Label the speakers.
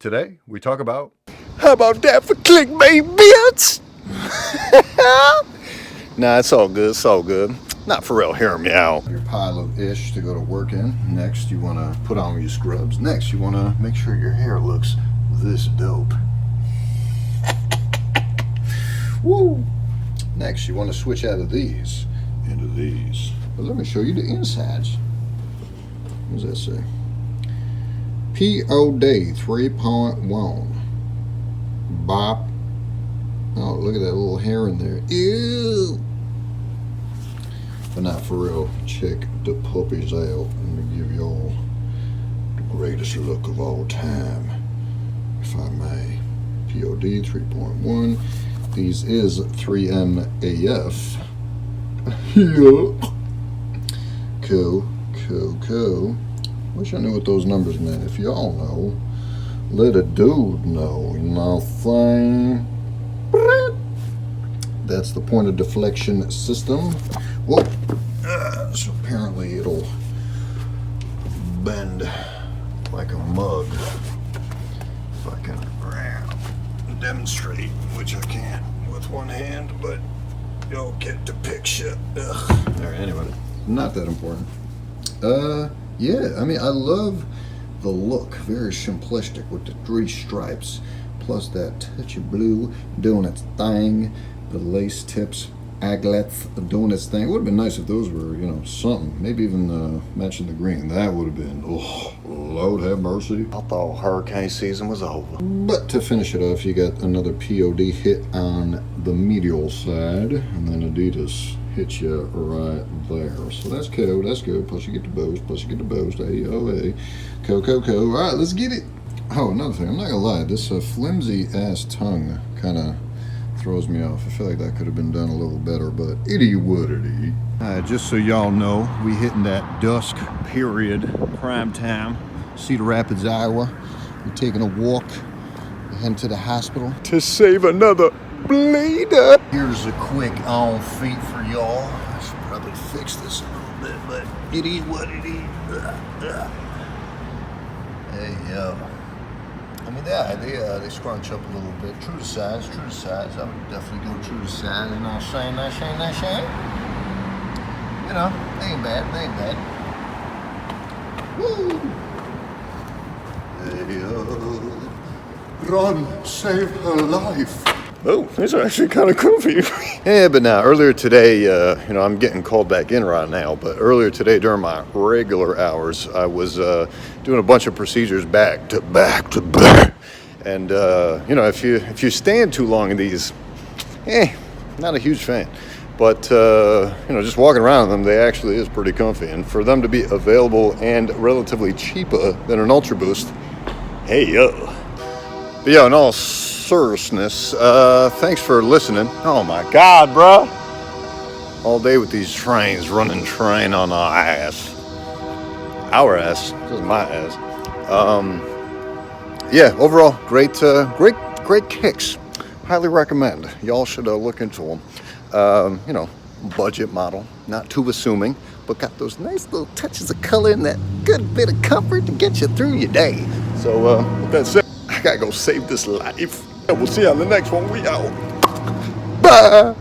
Speaker 1: Today, we talk about...
Speaker 2: How about that for clickbait, bitch? Nah, it's all good, it's all good. Not for real, hear me out.
Speaker 1: Your pile of ish to go to work in. Next, you want to put on your scrubs. Next, you want to make sure your hair looks this dope. Woo! Next, you want to switch out of these into these. But let me show you the insides. What does that say? POD 3.1. Bop. Oh, look at that little hair in there. Ew! But not for real. Check the puppies out. Let me give y'all the greatest look of all time, if I may. POD 3.1. These is 3MAF. Yeah. Cool, cool, cool. Wish I knew what those numbers meant. If y'all know, let a dude know. You know what I'm saying? That's the point of deflection system. Whoa. So apparently it'll bend like a mug. If I can demonstrate, which I can't with one hand, but you'll get the picture. Ugh. Alright, anyway, not that important. Yeah, I mean, I love the look. Very simplistic with the 3 stripes, plus that touch of blue doing its thing. The lace tips, aglets doing its thing. It would have been nice if those were, you know, something. Maybe even matching the green. That would have been, oh, Lord have mercy. I thought hurricane season was over. But to finish it off, you got another POD hit on the medial side, and then Adidas hits you right there. So that's cool, that's good. Plus you get the boost, Hey, oh, hey. Cool. All right, let's get it. Oh, another thing, I'm not gonna lie, this flimsy ass tongue kind of throws me off. I feel like that could have been done a little better, but it is what it is. Just so y'all know, we hitting that dusk period, prime time, Cedar Rapids, Iowa. We're taking a walk, we're heading to the hospital
Speaker 2: To save another bleeder.
Speaker 1: Here's a quick on feet for y'all. I should probably fix this a little bit, but it is what it is. Hey, yo. I mean, they scrunch up a little bit. True to size. I would definitely go true to size. You know what I'm saying? You know, they ain't bad. Woo! Hey, yo. Run, save her life.
Speaker 2: Oh, these are actually kind of comfy. Yeah, but now, earlier today, you know, I'm getting called back in right now, but earlier today during my regular hours, I was doing a bunch of procedures back to back. And, you know, if you stand too long in these, not a huge fan. But, you know, just walking around in them, they actually is pretty comfy. And for them to be available and relatively cheaper than an Ultra Boost, hey, yo. But yeah, in all seriousness, thanks for listening. Oh my God, bruh. All day with these trains, running train on our ass. Our ass, this is my ass. Yeah, overall, great kicks. Highly recommend. Y'all should look into them. You know, budget model, not too assuming, but got those nice little touches of color and that good bit of comfort to get you through your day. So, with that said, I gotta go save this life. And we'll see you on the next one. We out. Bye.